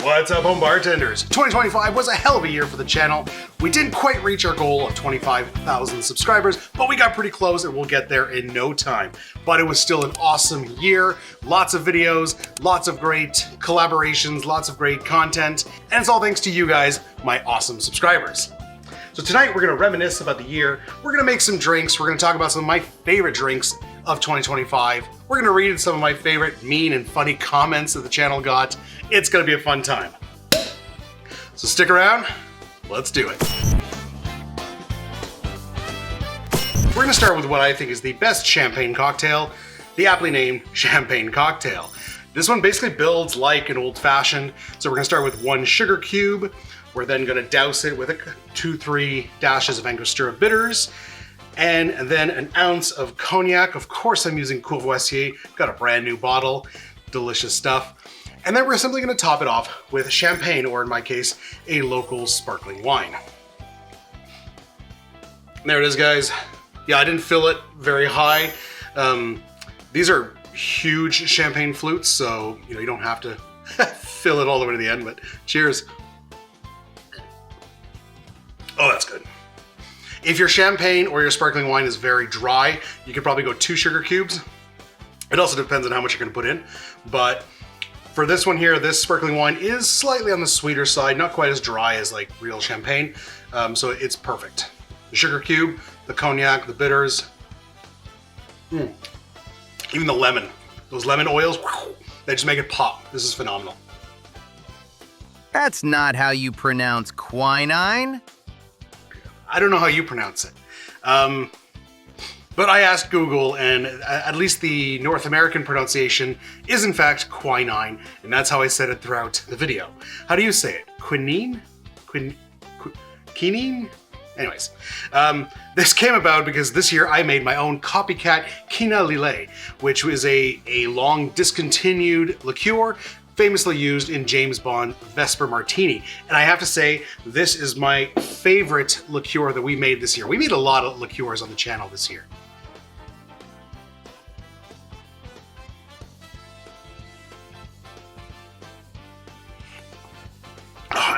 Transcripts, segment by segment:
What's up, home bartenders? 2025 was a hell of a year for the channel. We didn't quite reach our goal of 25,000 subscribers, but we got pretty close and we'll get there in no time. But it was still an awesome year. Lots of videos, lots of great collaborations, lots of great content, and it's all thanks to you guys, my awesome subscribers. So tonight we're gonna reminisce about the year. We're gonna make some drinks. We're gonna talk about some of my favorite drinks of 2025. We're gonna read some of my favorite mean and funny comments that the channel got. It's gonna be a fun time. So stick around, let's do it. We're gonna start with what I think is the best champagne cocktail, the aptly named champagne cocktail. This one basically builds like an old fashioned. So we're gonna start with 1 sugar cube. We're then gonna douse it with 2-3 dashes of Angostura bitters, and then an ounce of cognac. Of course I'm using Courvoisier, got a brand new bottle, delicious stuff. And then we're simply gonna top it off with champagne, or in my case, a local sparkling wine. There it is, guys. Yeah, I didn't fill it very high. These are huge champagne flutes, so you don't have to fill it all the way to the end, but cheers. Oh, that's good. If your champagne or your sparkling wine is very dry, you could probably go 2 sugar cubes. It also depends on how much you're gonna put in, but for this one here, this sparkling wine is slightly on the sweeter side, not quite as dry as like real champagne, so it's perfect. The sugar cube, the cognac, the bitters, even the lemon. Those lemon oils, they just make it pop. This is phenomenal. That's not how you pronounce quinine. I don't know how you pronounce it. But I asked Google, and at least the North American pronunciation is in fact quinine, and that's how I said it throughout the video. How do you say it? Quinine? Quinine? Anyways, this came about because this year I made my own copycat Quina Lillet, which was a long discontinued liqueur famously used in James Bond Vesper Martini. And I have to say, this is my favorite liqueur that we made this year. We made a lot of liqueurs on the channel this year.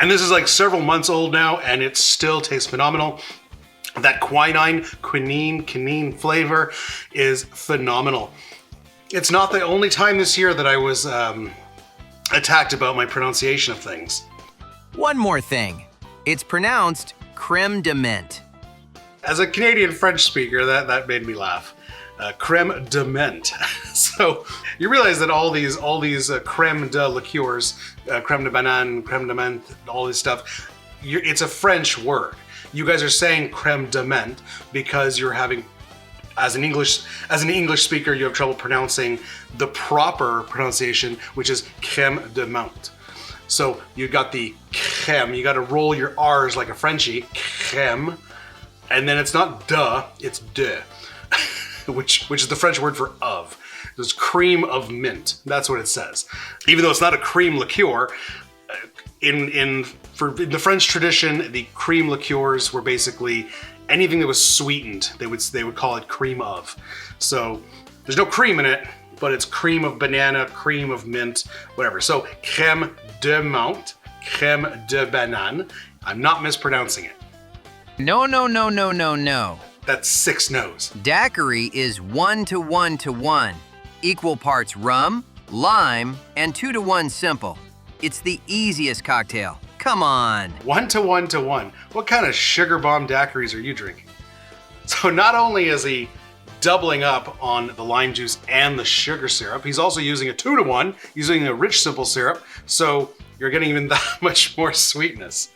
And this is like several months old now, and it still tastes phenomenal. That quinine flavor is phenomenal. It's not the only time this year that I was attacked about my pronunciation of things. One more thing. It's pronounced creme de menthe. As a Canadian French speaker, that made me laugh. Creme de menthe. So you realize that all these creme de liqueurs, creme de banane, creme de menthe, all this stuff, it's a French word. You guys are saying creme de menthe because you're having, as an English speaker, you have trouble pronouncing the proper pronunciation, which is creme de menthe. So you got the creme, you got to roll your R's like a Frenchie, creme, and then it's not de, it's de, which is the French word for of. There's cream of mint, that's what it says. Even though it's not a cream liqueur, in the French tradition, the cream liqueurs were basically anything that was sweetened, they would call it cream of. So there's no cream in it, but it's cream of banana, cream of mint, whatever. So crème de menthe, crème de banane. I'm not mispronouncing it. No. That's 6 no's. Daiquiri is 1 to 1 to 1. Equal parts rum, lime, and 2 to 1 simple. It's the easiest cocktail. Come on. 1 to 1 to 1. What kind of sugar bomb daiquiris are you drinking? So not only is he doubling up on the lime juice and the sugar syrup, he's also using a 2 to 1, using a rich simple syrup, so you're getting even that much more sweetness.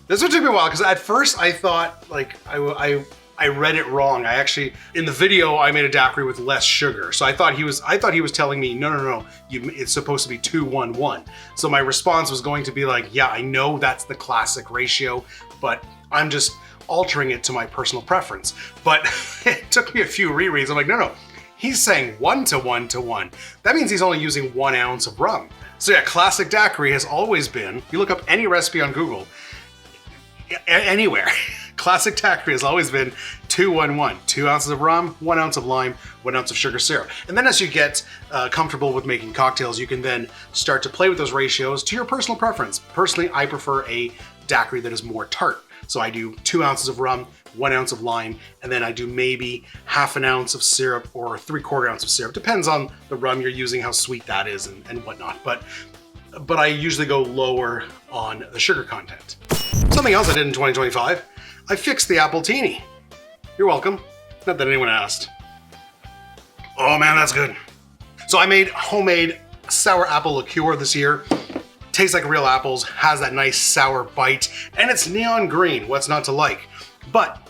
This one took me a while, because at first I thought, like, I read it wrong. I actually, in the video, I made a daiquiri with less sugar. So I thought he was telling me, no, it's supposed to be 2-1-1. So my response was going to be like, yeah, I know that's the classic ratio, but I'm just altering it to my personal preference. But it took me a few rereads. I'm like, no, he's saying 1 to 1 to 1. That means he's only using 1 ounce of rum. So yeah, classic daiquiri has always been, you look up any recipe on Google, anywhere, classic daiquiri has always been 2-1-1. 2 ounces of rum, 1 ounce of lime, 1 ounce of sugar syrup. And then as you get comfortable with making cocktails, you can then start to play with those ratios to your personal preference. Personally, I prefer a daiquiri that is more tart. So I do 2 ounces of rum, 1 ounce of lime, and then I do maybe half an ounce of syrup or 3/4 ounce of syrup. Depends on the rum you're using, how sweet that is and whatnot. But I usually go lower on the sugar content. Something else I did in 2025, I fixed the Appletini. You're welcome. Not that anyone asked. Oh man, that's good. So I made homemade sour apple liqueur this year. Tastes like real apples, has that nice sour bite, and it's neon green. What's not to like? But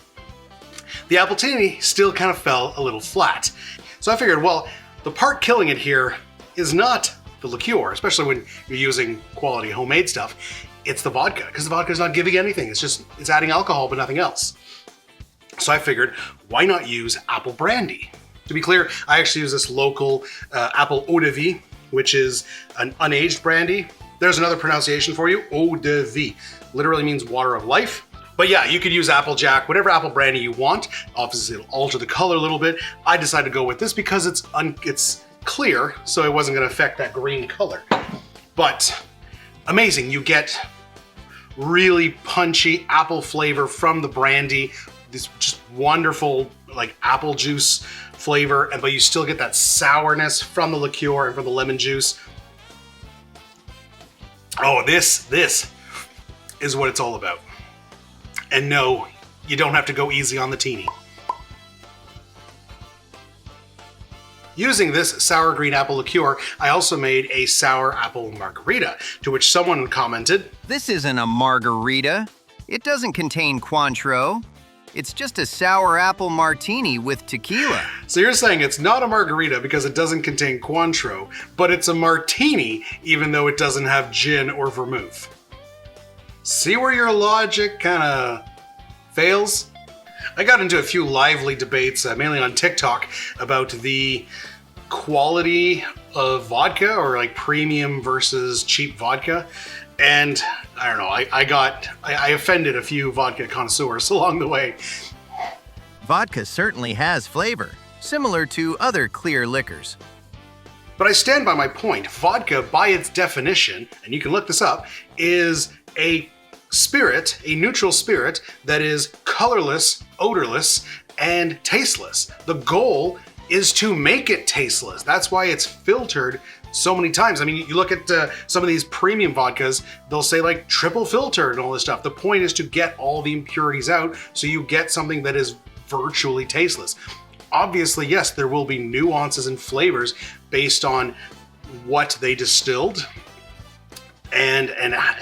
the Appletini still kind of fell a little flat. So I figured, well, the part killing it here is not the liqueur, especially when you're using quality homemade stuff. It's the vodka, because the vodka is not giving anything. It's adding alcohol, but nothing else. So I figured, why not use apple brandy? To be clear, I actually use this local apple eau de vie, which is an unaged brandy. There's another pronunciation for you, eau de vie. Literally means water of life. But yeah, you could use Applejack, whatever apple brandy you want. Obviously, it'll alter the color a little bit. I decided to go with this because it's clear, so it wasn't going to affect that green color. But amazing, you get really punchy apple flavor from the brandy. This just wonderful like apple juice flavor, but you still get that sourness from the liqueur and from the lemon juice. Oh, this is what it's all about. And no, you don't have to go easy on the teeny. Using this sour green apple liqueur, I also made a sour apple margarita, to which someone commented, This isn't a margarita. It doesn't contain Cointreau. It's just a sour apple martini with tequila. So you're saying it's not a margarita because it doesn't contain Cointreau, but it's a martini even though it doesn't have gin or vermouth. See where your logic kind of fails? I got into a few lively debates, mainly on TikTok, about the quality of vodka, or like premium versus cheap vodka. And I don't know, I offended a few vodka connoisseurs along the way. Vodka certainly has flavor, similar to other clear liquors. But I stand by my point. Vodka, by its definition, and you can look this up, is a spirit, a neutral spirit that is colorless, odorless, and tasteless. The goal is to make it tasteless. That's why it's filtered so many times. I mean, you look at some of these premium vodkas, they'll say like triple filtered and all this stuff. The point is to get all the impurities out so you get something that is virtually tasteless. Obviously, yes, there will be nuances and flavors based on what they distilled and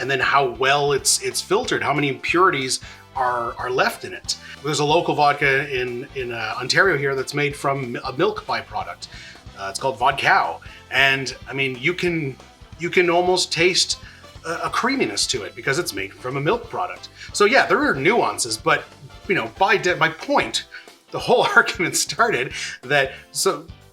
then how well it's filtered, how many impurities are left in it. There's a local vodka in Ontario here that's made from a milk byproduct. It's called Vodka, and I mean you can almost taste a creaminess to it because it's made from a milk product. So yeah, there are nuances, but you know, by my point, the whole argument started that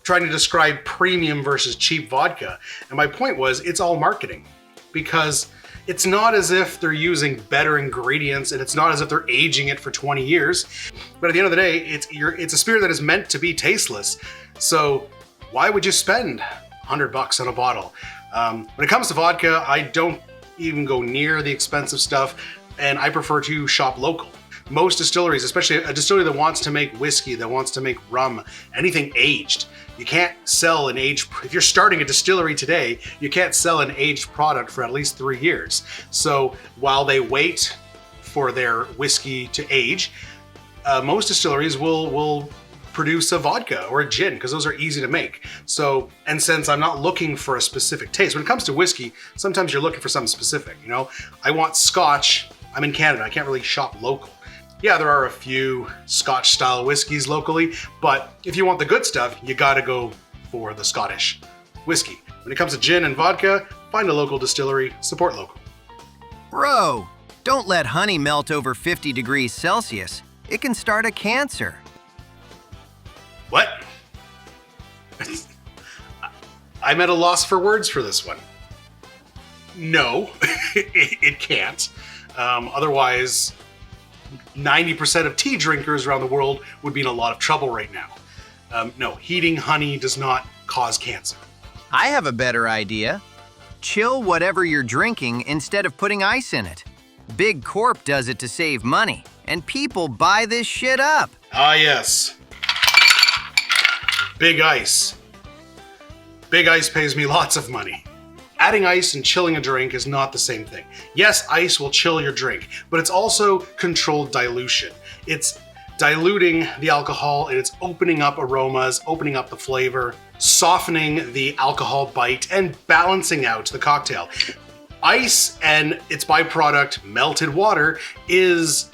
trying to describe premium versus cheap vodka, and my point was it's all marketing. Because it's not as if they're using better ingredients, and it's not as if they're aging it for 20 years. But at the end of the day, it's a spirit that is meant to be tasteless. So why would you spend $100 on a bottle? When it comes to vodka, I don't even go near the expensive stuff, and I prefer to shop local. Most distilleries, especially a distillery that wants to make whiskey, that wants to make rum, anything aged, you can't sell an aged, if you're starting a distillery today, you can't sell an aged product for at least 3 years. So while they wait for their whiskey to age, most distilleries will produce a vodka or a gin because those are easy to make. So, and since I'm not looking for a specific taste, when it comes to whiskey, sometimes you're looking for something specific, you know? I want Scotch, I'm in Canada, I can't really shop local. Yeah, there are a few Scotch style whiskeys locally, but if you want the good stuff, you gotta go for the Scottish whiskey. When it comes to gin and vodka, find a local distillery, support local. Bro, don't let honey melt over 50 degrees Celsius. It can start a cancer. What? I'm at a loss for words for this one. No, it can't. Otherwise, 90% of tea drinkers around the world would be in a lot of trouble right now. No, heating honey does not cause cancer. I have a better idea. Chill whatever you're drinking instead of putting ice in it. Big Corp does it to save money, and people buy this shit up. Ah, yes. Big Ice. Big Ice pays me lots of money. Adding ice and chilling a drink is not the same thing. Yes, ice will chill your drink, but it's also controlled dilution. It's diluting the alcohol and it's opening up aromas, opening up the flavor, softening the alcohol bite, and balancing out the cocktail. Ice and its byproduct, melted water, is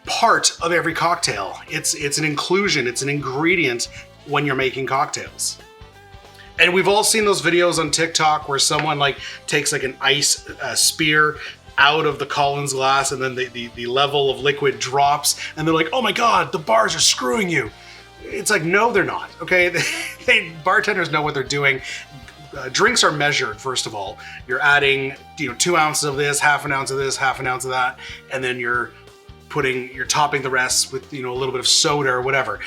part of every cocktail. It's an inclusion, it's an ingredient when you're making cocktails. And we've all seen those videos on TikTok where someone like takes like an ice spear out of the Collins glass and then the level of liquid drops and they're like, oh my God, the bars are screwing you. It's like, no, they're not, okay? Bartenders know what they're doing. Drinks are measured, first of all. You're adding 2 ounces of this, half an ounce of this, half an ounce of that, and then you're topping the rest with a little bit of soda or whatever.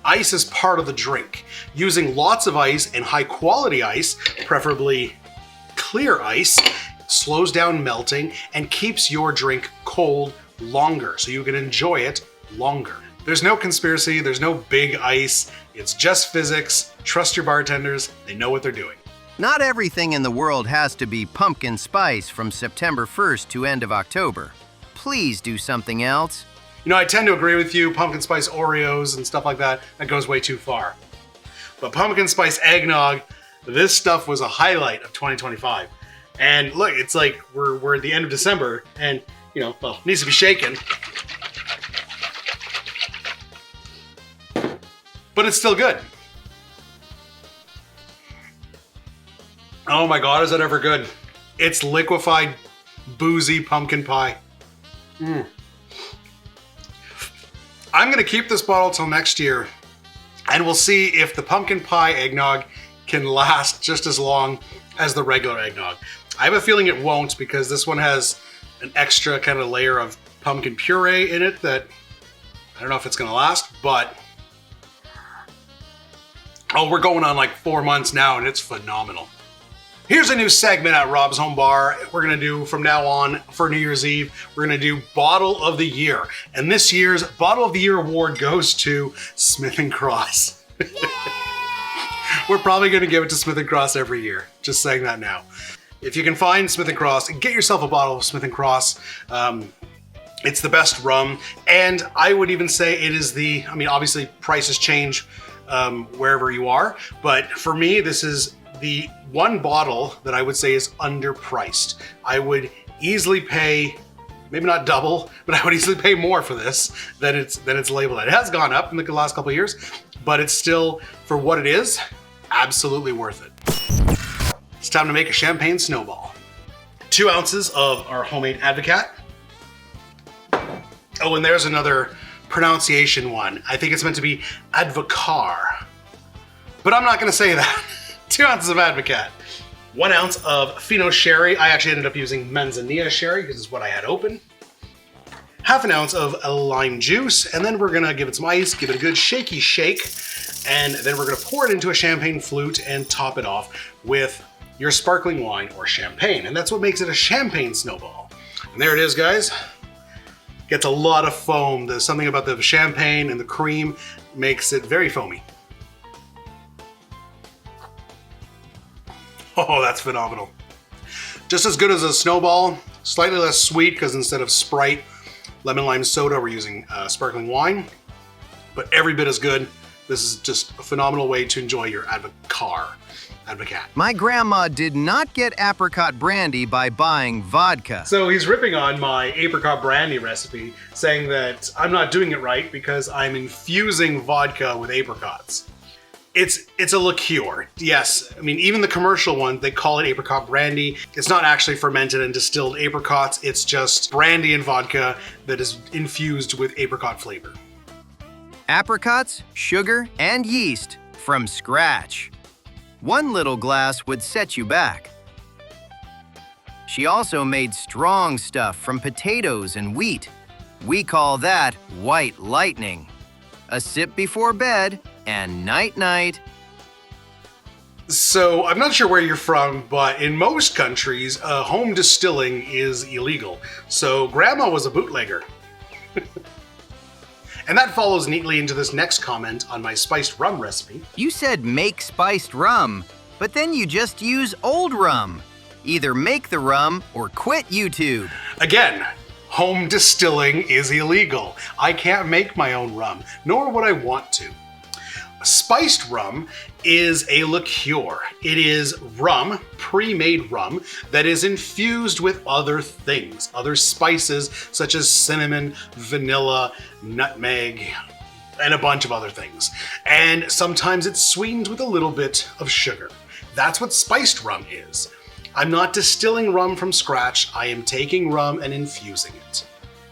Ice is part of the drink. Using lots of ice and high quality ice, preferably clear ice, slows down melting and keeps your drink cold longer so you can enjoy it longer. There's no conspiracy, there's no big ice, it's just physics. Trust your bartenders, they know what they're doing. Not everything in the world has to be pumpkin spice from September 1st to end of October. Please do something else. I tend to agree with you, pumpkin spice Oreos and stuff like that goes way too far. But pumpkin spice eggnog, this stuff was a highlight of 2025. And look, it's like we're at the end of December and, well, needs to be shaken. But it's still good. Oh my God, is that ever good? It's liquefied, boozy pumpkin pie. I'm gonna keep this bottle till next year and we'll see if the pumpkin pie eggnog can last just as long as the regular eggnog. I have a feeling it won't because this one has an extra kind of layer of pumpkin puree in it that I don't know if it's gonna last, but we're going on like 4 months now and it's phenomenal. Here's a new segment at Rob's Home Bar. We're gonna do from now on for New Year's Eve, we're gonna do Bottle of the Year. And this year's Bottle of the Year award goes to Smith & Cross. We're probably gonna give it to Smith & Cross every year. Just saying that now. If you can find Smith & Cross, get yourself a bottle of Smith & Cross. It's the best rum. And I would even say it is obviously prices change wherever you are. But for me, this is the one bottle that I would say is underpriced. I would easily pay, maybe not double, but I would easily pay more for this than it's labeled at. It has gone up in the last couple of years, but it's still, for what it is, absolutely worth it. It's time to make a champagne snowball. 2 ounces of our homemade Advocat. Oh, and there's another pronunciation one. I think it's meant to be Advocar, but I'm not gonna say that. 2 ounces of Advocat. 1 ounce of Fino Sherry. I actually ended up using Manzanilla Sherry because it's what I had open. Half an ounce of lime juice, and then we're gonna give it some ice, give it a good shaky shake, and then we're gonna pour it into a champagne flute and top it off with your sparkling wine or champagne. And that's what makes it a champagne snowball. And there it is, guys. Gets a lot of foam. There's something about the champagne and the cream makes it very foamy. Oh, that's phenomenal. Just as good as a snowball, slightly less sweet because instead of Sprite, lemon lime soda, we're using sparkling wine, but every bit as good. This is just a phenomenal way to enjoy your Advocat. My grandma did not get apricot brandy by buying vodka. So he's ripping on my apricot brandy recipe, saying that I'm not doing it right because I'm infusing vodka with apricots. It's a liqueur, yes. Even the commercial one, they call it apricot brandy. It's not actually fermented and distilled apricots. It's just brandy and vodka that is infused with apricot flavor. Apricots, sugar, and yeast from scratch. 1 little glass would set you back. She also made strong stuff from potatoes and wheat. We call that white lightning. A sip before bed and night-night. So, I'm not sure where you're from, but in most countries, home distilling is illegal. So, Grandma was a bootlegger. And that follows neatly into this next comment on my spiced rum recipe. You said make spiced rum, but then you just use old rum. Either make the rum or quit YouTube. Again, home distilling is illegal. I can't make my own rum, nor would I want to. Spiced rum is a liqueur. It is rum, pre-made rum, that is infused with other things, other spices such as cinnamon, vanilla, nutmeg, and a bunch of other things. And sometimes it's sweetened with a little bit of sugar. That's what spiced rum is. I'm not distilling rum from scratch. I am taking rum and infusing it.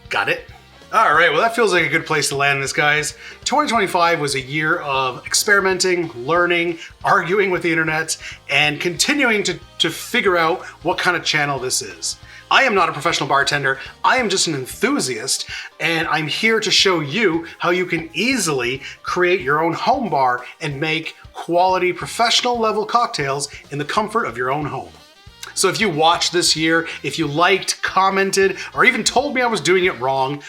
Got it? All right, well, that feels like a good place to land this, guys. 2025 was a year of experimenting, learning, arguing with the internet, and continuing to figure out what kind of channel this is. I am not a professional bartender. I am just an enthusiast, and I'm here to show you how you can easily create your own home bar and make quality professional level cocktails in the comfort of your own home. So if you watched this year, if you liked, commented, or even told me I was doing it wrong,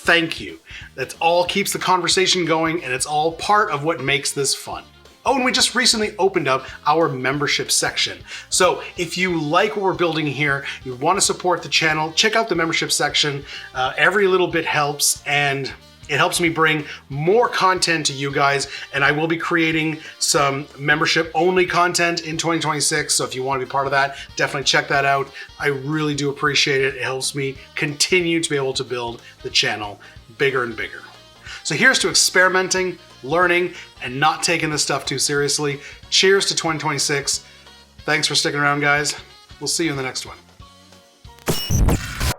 thank you. That all keeps the conversation going, and it's all part of what makes this fun. Oh, and we just recently opened up our membership section. So if you like what we're building here, you want to support the channel, check out the membership section. Every little bit helps, and it helps me bring more content to you guys, and I will be creating some membership-only content in 2026, so if you want to be part of that, definitely check that out. I really do appreciate it. It helps me continue to be able to build the channel bigger and bigger. So here's to experimenting, learning, and not taking this stuff too seriously. Cheers to 2026. Thanks for sticking around, guys. We'll see you in the next one.